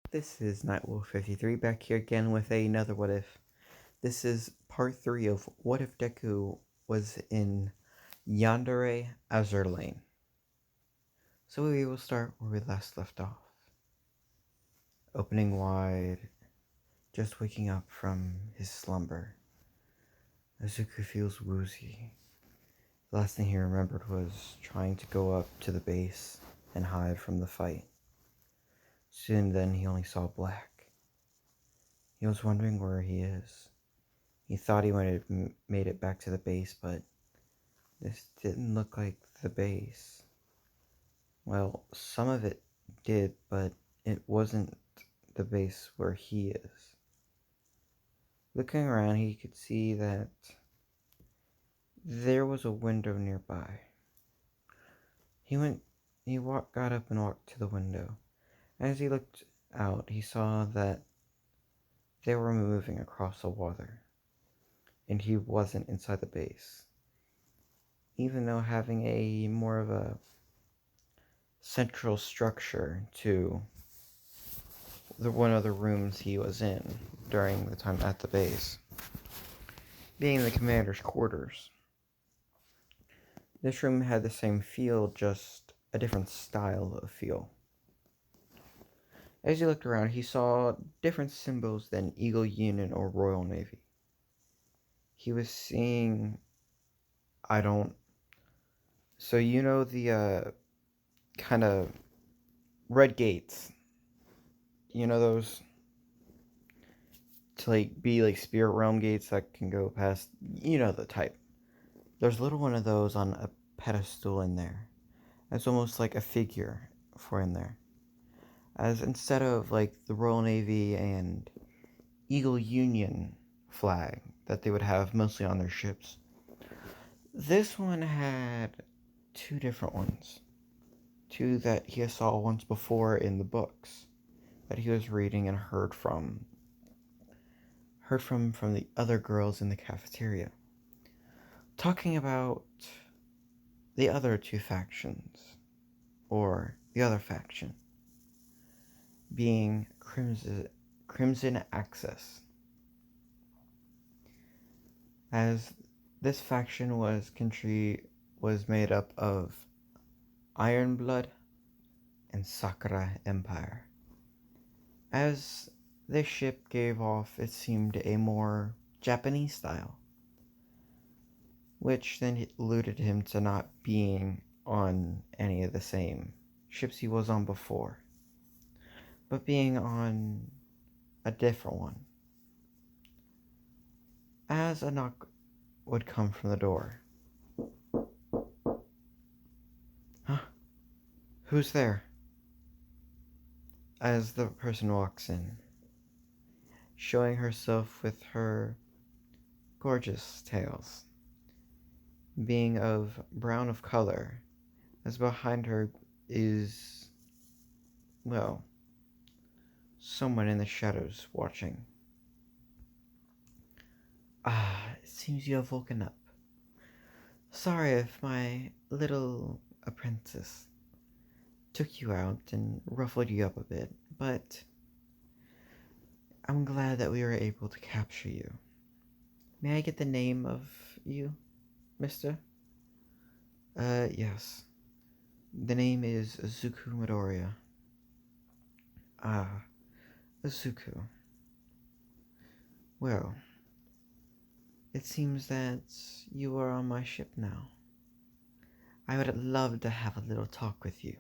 This is Nightwolf53 back here again with another What If. This is part 3 of What If Deku was in Yandere Azur Lane. So we will start where we last left off. Opening wide, just waking up from his slumber. Izuku feels woozy. The last thing he remembered was trying to go up to the base and hide from the fight. Soon then he only saw black. He was wondering where he is. He thought he might have made it back to the base, but this didn't look like the base. Well, some of it did, but it wasn't the base where he is. Looking around, he could see that there was a window nearby. Got up and walked to the window. As he looked out, he saw that they were moving across the water, and he wasn't inside the base. Even though having a more of a central structure to one of the rooms he was in during the time at the base, being the commander's quarters. This room had the same feel, just a different style of feel. As he looked around, he saw different symbols than Eagle Union or Royal Navy. He was seeing, so you know the kind of red gates, you know those to be spirit realm gates that can go past, you know the type. There's a little one of those on a pedestal in there. It's almost like a figure for in there. As instead of the Royal Navy and Eagle Union flag that they would have mostly on their ships, this one had two different ones. Two that he saw once before in the books that he was reading and heard from the other girls in the cafeteria, talking about the other two factions, or the other faction, being Crimson Access. As this faction was made up of Iron Blood and Sakra Empire. As this ship gave off, it seemed, a more Japanese style, which then alluded him to not being on any of the same ships he was on before, but being on a different one. As a knock would come from the door. Huh? Who's there? As the person walks in, showing herself with her gorgeous tails, being of brown of color, as behind her is, well, someone in the shadows watching. It seems you have woken up. Sorry if my little apprentice took you out and ruffled you up a bit, but I'm glad that we were able to capture you. May I get the name of you, mister? Yes. The name is Izuku Midoriya. Ah, Izuku. Well, it seems that you are on my ship now. I would love to have a little talk with you.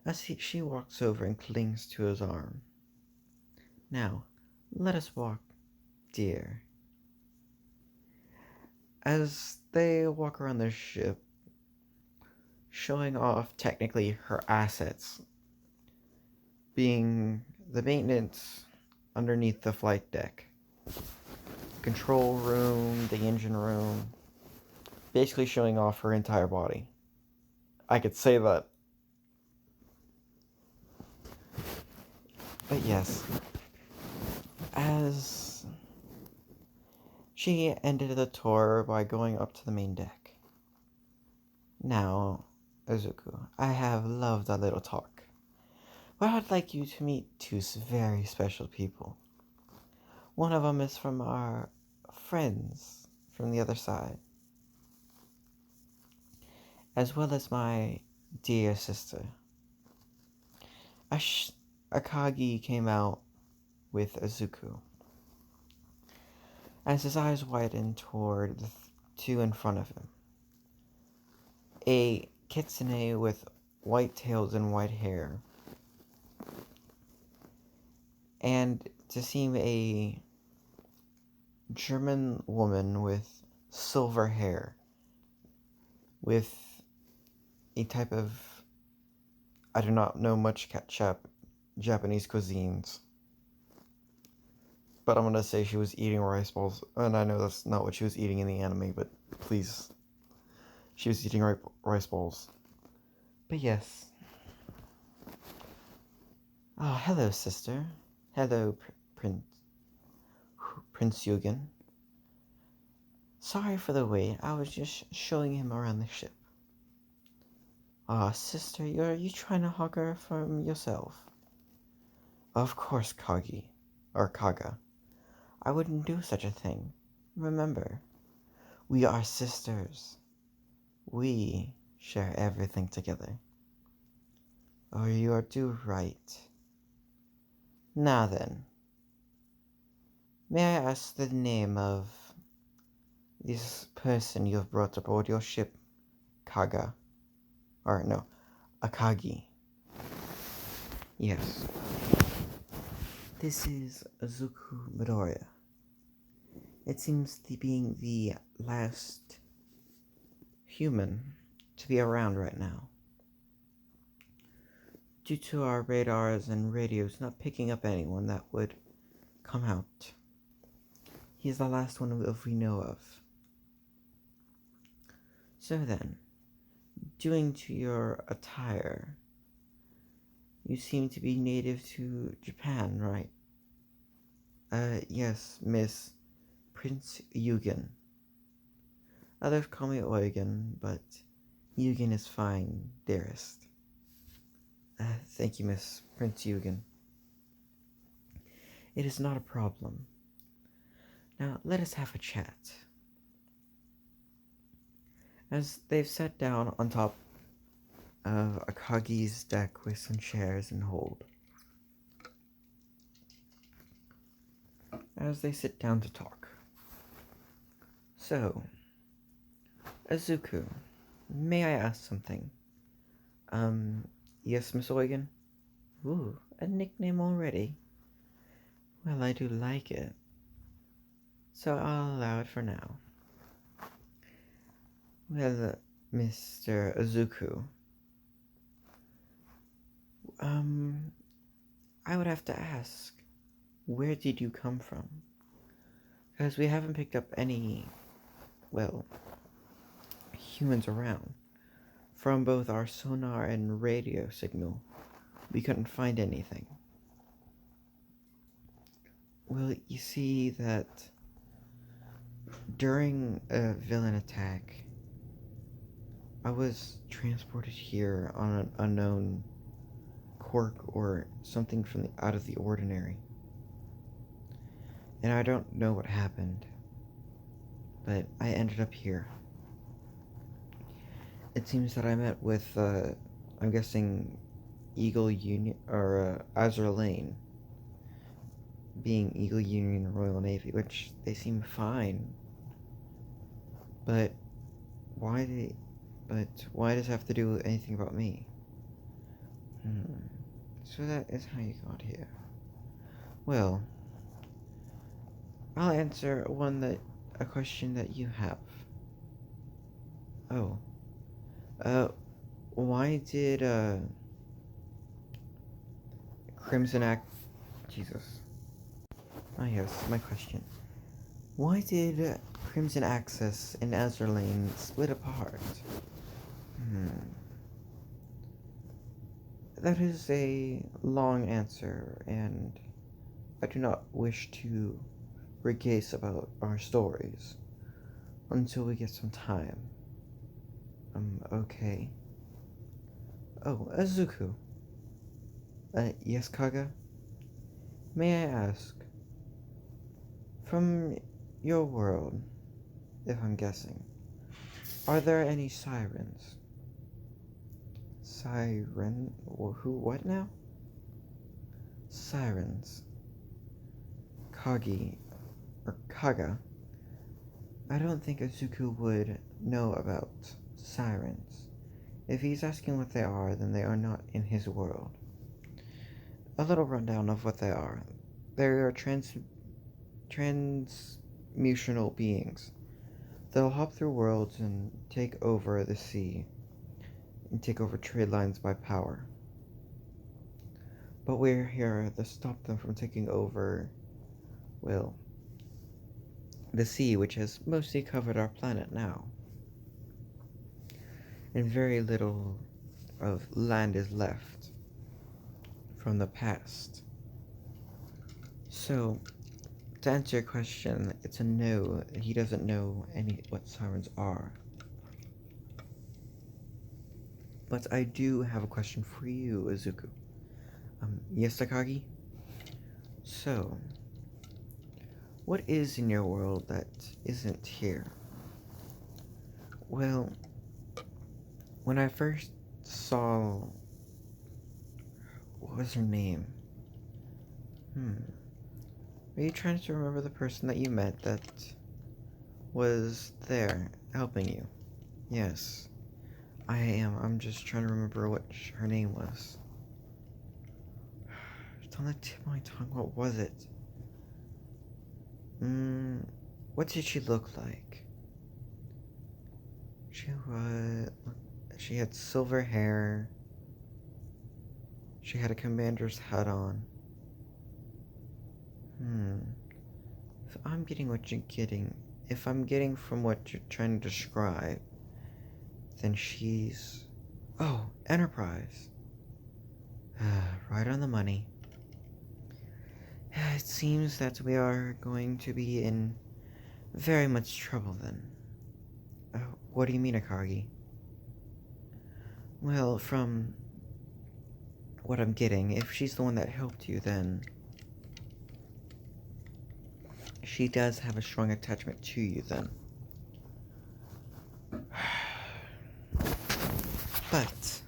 As she walks over and clings to his arm. Now, let us walk, dear. As they walk around their ship, showing off technically her assets, being the maintenance underneath the flight deck, control room, the engine room, basically showing off her entire body. I could say that. But yes, as she ended the tour by going up to the main deck. Now, Izuku, I have loved our little talk, Well, I'd like you to meet two very special people. One of them is from our friends from the other side, as well as my dear sister. Akagi came out with Izuku. As his eyes widened toward the two in front of him, a kitsune with white tails and white hair, and to seem a German woman with silver hair, with a type of, I do not know much Japanese cuisines, but I'm gonna say she was eating rice balls, and I know that's not what she was eating in the anime, but please, she was eating rice balls. But yes. Ah, hello, sister. Hello, Prince Yugen. Sorry for the wait. I was just showing him around the ship. Ah, sister, are you trying to hug her from yourself? Of course, Kagi. Or Kaga. I wouldn't do such a thing. Remember, we are sisters. We share everything together. Oh, you are too right. Now then, may I ask the name of this person you have brought aboard your ship, Kaga? Or no, Akagi. Yes. This is Izuku Midoriya. It seems to being the last human to be around right now. Due to our radars and radios not picking up anyone that would come out. He is the last one we know of. So then, due to your attire, you seem to be native to Japan, right? Yes, Miss Prince Yugen. Others call me Eugen, but Yugen is fine, dearest. Thank you, Miss Prince Eugen. It is not a problem. Now, let us have a chat. As they've sat down on top of Akagi's deck with some chairs and hold. As they sit down to talk. So, Izuku, may I ask something? Yes, Miss Eugen? Ooh, a nickname already? Well, I do like it. So I'll allow it for now. Well, Mr. Izuku, I would have to ask, where did you come from? Because we haven't picked up any, well, humans around. From both our sonar and radio signal, we couldn't find anything. Well, you see that during a villain attack, I was transported here on an unknown quirk or something from out of the ordinary. And I don't know what happened, but I ended up here. It seems that I met with, I'm guessing, Eagle Union, or Azur Lane, being Eagle Union Royal Navy, which they seem fine. But why does it have to do with anything about me? So that is how you got here. Well, I'll answer a question that you have. Oh. Why did, Jesus. Ah, yes, my question. Why did Crimson Axis and Azur Lane split apart? That is a long answer, and I do not wish to regace about our stories until we get some time. Okay. Oh, Izuku. Yes, Kaga? May I ask, from your world, if I'm guessing, are there any sirens? Siren? Who? What now? Sirens. Kagi. Or Kaga. I don't think Izuku would know about sirens. If he's asking what they are, then they are not in his world. A little rundown of what they are. They are transmutational beings. They'll hop through worlds and take over the sea and take over trade lines by power. But we're here to stop them from taking over, well, the sea, which has mostly covered our planet now. And very little of land is left from the past. So, to answer your question, it's a no. He doesn't know what sirens are. But I do have a question for you, Izuku. Yes, Akagi? So, what is in your world that isn't here? Well, when I first saw... What was her name? Are you trying to remember the person that you met that was there helping you? Yes, I am. I'm just trying to remember what her name was. It's on the tip of my tongue. What was it? What did she look like? She had silver hair. She had a commander's hat on. If I'm getting what you're getting, if I'm getting from what you're trying to describe, then she's... Oh, Enterprise. Right on the money. It seems that we are going to be in very much trouble then. What do you mean, Akagi? Well, from what I'm getting, if she's the one that helped you, then she does have a strong attachment to you then. But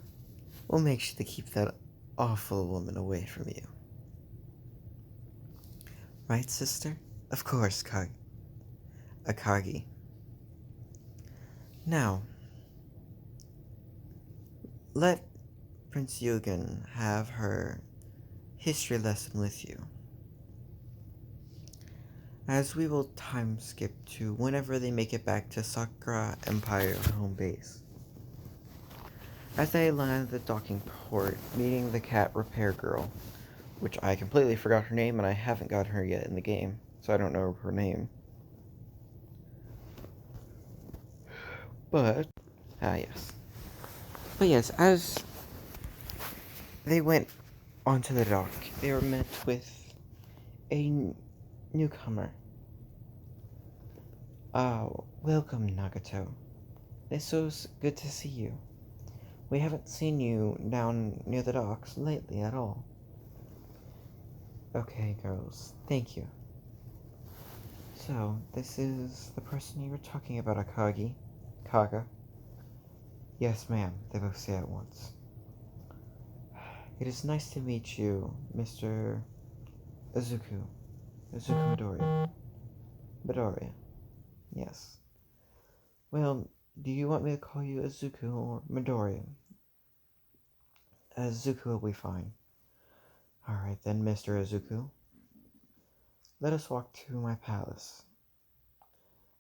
we'll make sure to keep that awful woman away from you. Right, sister? Of course, Akagi. Now, let Prince Yugen have her history lesson with you, as we will time skip to whenever they make it back to Sakra Empire home base. As they land at the docking port, meeting the cat repair girl, which I completely forgot her name and I haven't got her yet in the game, so I don't know her name. But, yes. But yes, as they went onto the dock, they were met with a newcomer. Welcome, Nagato. It's so good to see you. We haven't seen you down near the docks lately at all. Okay, girls, thank you. So, this is the person you were talking about, Akagi? Kaga? Yes, ma'am, they both say at once. It is nice to meet you, Mr. Izuku. Izuku Midoriya. Midoriya. Yes. Well, do you want me to call you Izuku or Midoriya? Izuku will be fine. Alright then, Mr. Izuku. Let us walk to my palace.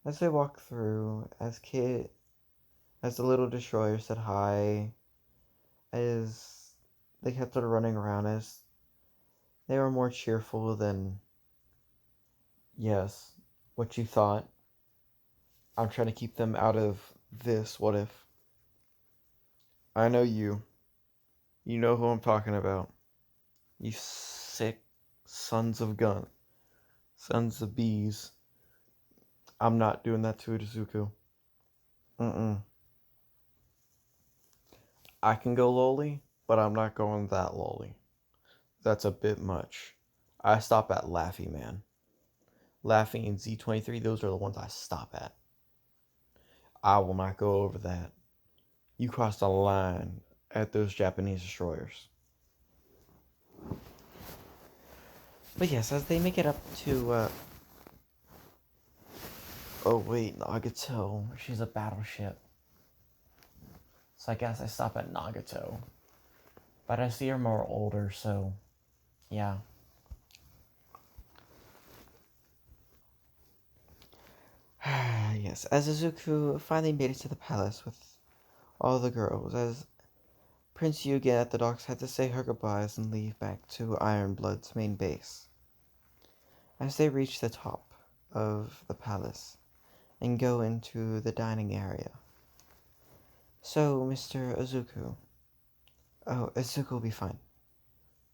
As they walk through, as the little destroyer said hi, as they kept on running around, as they were more cheerful than, yes, what you thought. I'm trying to keep them out of this, what if. I know you. You know who I'm talking about. You sick sons of sons of bees. I'm not doing that to Izuku. I can go lowly, but I'm not going that lowly. That's a bit much. I stop at Laffy Man. Laffy and Z23, those are the ones I stop at. I will not go over that. You crossed a line at those Japanese destroyers. But yes, as they make it up to, oh wait, Nagato. She's a battleship. So I guess I stop at Nagato. But I see her more older, so yeah. Yes, as Izuku finally made it to the palace with all the girls, as Prince Yugen at the docks had to say her goodbyes and leave back to Ironblood's main base. As they reach the top of the palace and go into the dining area. So, Mr. Izuku. Oh, Izuku will be fine.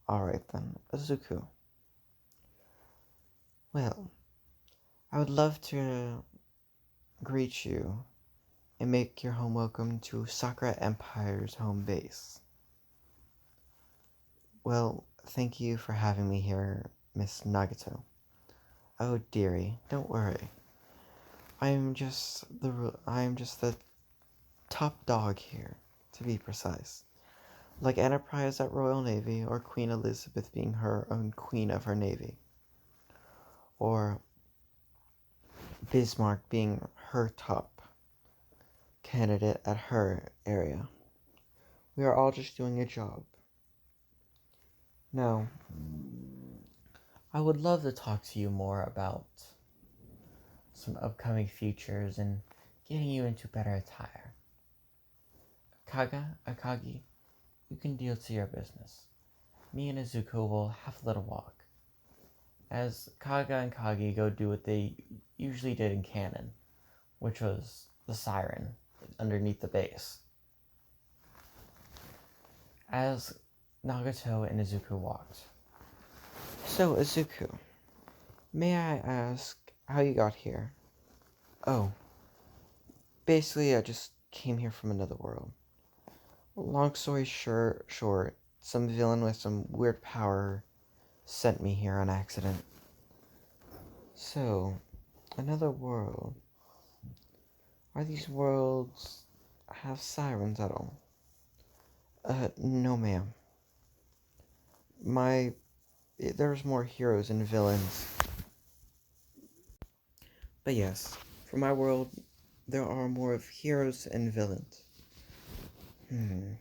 Alright then, Izuku. Well, I would love to greet you and make your home welcome to Sakra Empire's home base. Well, thank you for having me here, Miss Nagato. Oh dearie, don't worry. I am just the top dog here, to be precise. Like Enterprise at Royal Navy, or Queen Elizabeth being her own queen of her navy. Or Bismarck being her top candidate at her area. We are all just doing a job. Now, I would love to talk to you more about some upcoming futures and getting you into better attire. Akagi, you can deal to your business. Me and Izuku will have a little walk. As Kaga and Kagi go do what they usually did in canon, which was the siren underneath the base. As Nagato and Izuku walked. So, Izuku, may I ask how you got here? Oh, basically I just came here from another world. Long story short, some villain with some weird power sent me here on accident. So, another world. Are these worlds have sirens at all? No ma'am. There's more heroes and villains. But yes, for my world, there are more of heroes and villains.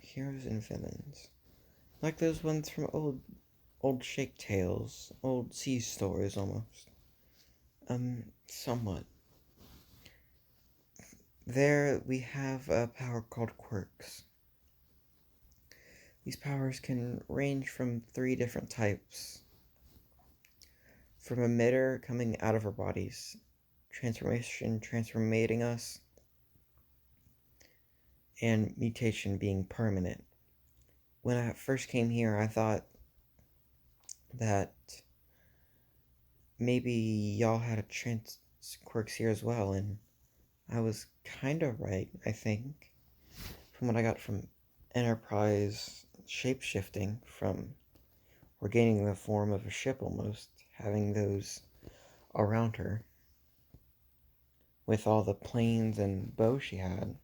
Heroes and villains. Like those ones from old Shake Tales, old sea stories almost. Somewhat. There we have a power called quirks. These powers can range from 3 different types. From emitter coming out of our bodies, transformating us, and mutation being permanent. When I first came here, I thought that maybe y'all had a quirks here as well, and I was kinda right, I think, from what I got from Enterprise shapeshifting, from regaining the form of a ship almost, having those around her, with all the planes and bows she had.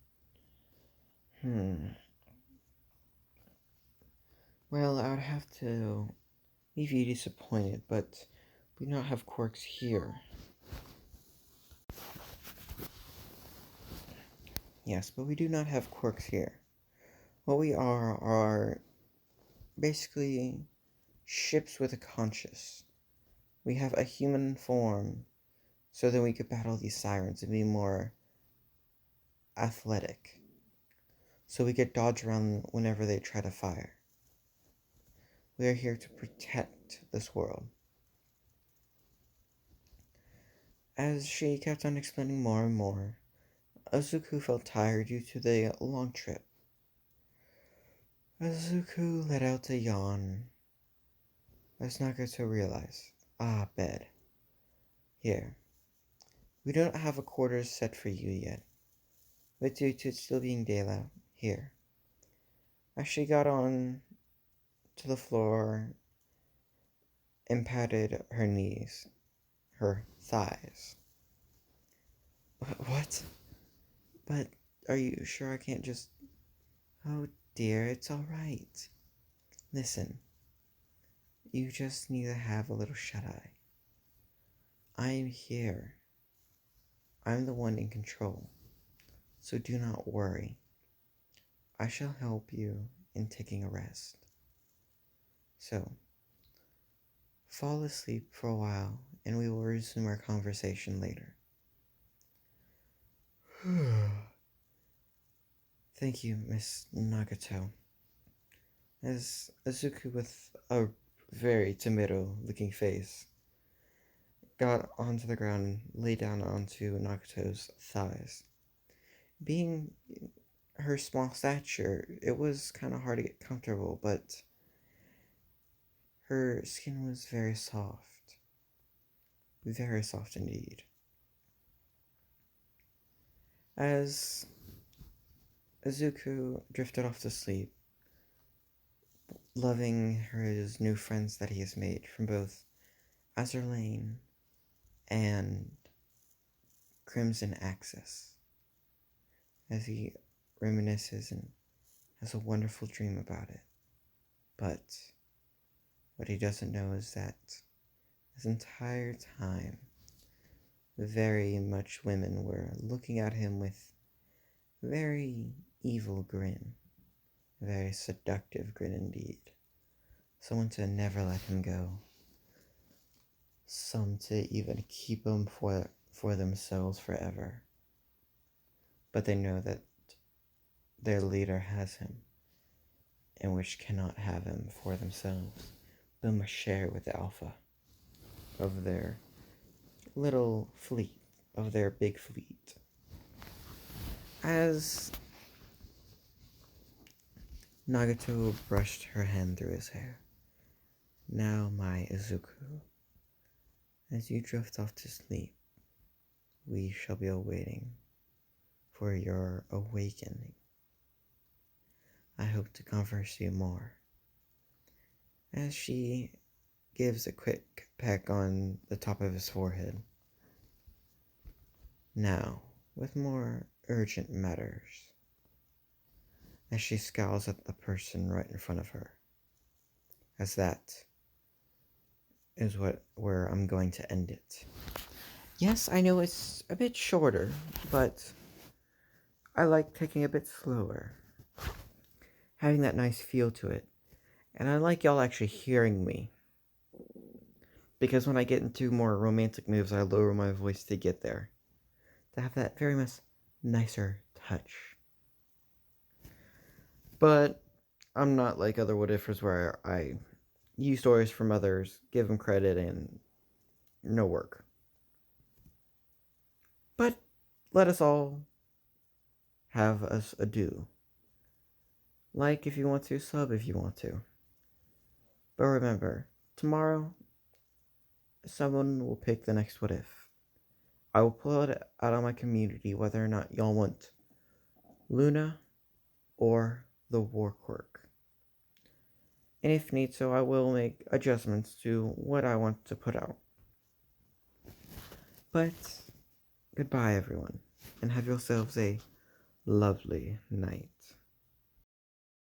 Well, I would have to leave you disappointed, but we do not have quirks here. Yes, but we do not have quirks here. What we are basically ships with a conscience. We have a human form, so that we could battle these sirens and be more athletic. So we could dodge around whenever they try to fire. We are here to protect this world. As she kept on explaining more and more, Izuku felt tired due to the long trip. Izuku let out a yawn. As Nagato realized, bed. Here. We don't have a quarters set for you yet, but due to it still being daylight, here. As she got on to the floor and patted her knees, her thighs. What? But are you sure I can't just... Oh dear, it's alright. Listen, you just need to have a little shut-eye. I am here. I'm the one in control, so do not worry. I shall help you in taking a rest. So, fall asleep for a while, and we will resume our conversation later. Thank you, Miss Nagato. As Izuku, with a very tomato-looking face, got onto the ground and lay down onto Nagato's thighs. Being her small stature, it was kind of hard to get comfortable, but her skin was very soft indeed. As Izuku drifted off to sleep, loving his new friends that he has made from both Azur Lane and Crimson Axis, as he reminisces and has a wonderful dream about it. But what he doesn't know is that this entire time, very much women were looking at him with a very evil grin, a very seductive grin indeed. Someone to never let him go. Some to even keep him for themselves forever. But they know that their leader has him, and which cannot have him for themselves, but must share with the alpha of their little fleet, of their big fleet. As Nagato brushed her hand through his hair. Now, my Izuku, as you drift off to sleep, we shall be awaiting for your awakening. I hope to converse you more. As she gives a quick peck on the top of his forehead. Now, with more urgent matters, as she scowls at the person right in front of her, as that is where I'm going to end it. Yes, I know it's a bit shorter, but I like taking a bit slower, having that nice feel to it, and I like y'all actually hearing me. Because when I get into more romantic moves, I lower my voice to get there. To have that very much nicer touch. But I'm not like other what ifers where I use stories from others, give them credit, and no work. But let us all have us a do. Like if you want to, sub if you want to. But remember, tomorrow, someone will pick the next what if. I will pull it out on my community whether or not y'all want Luna or the war quirk. And if need so, I will make adjustments to what I want to put out. But goodbye everyone, and have yourselves a lovely night.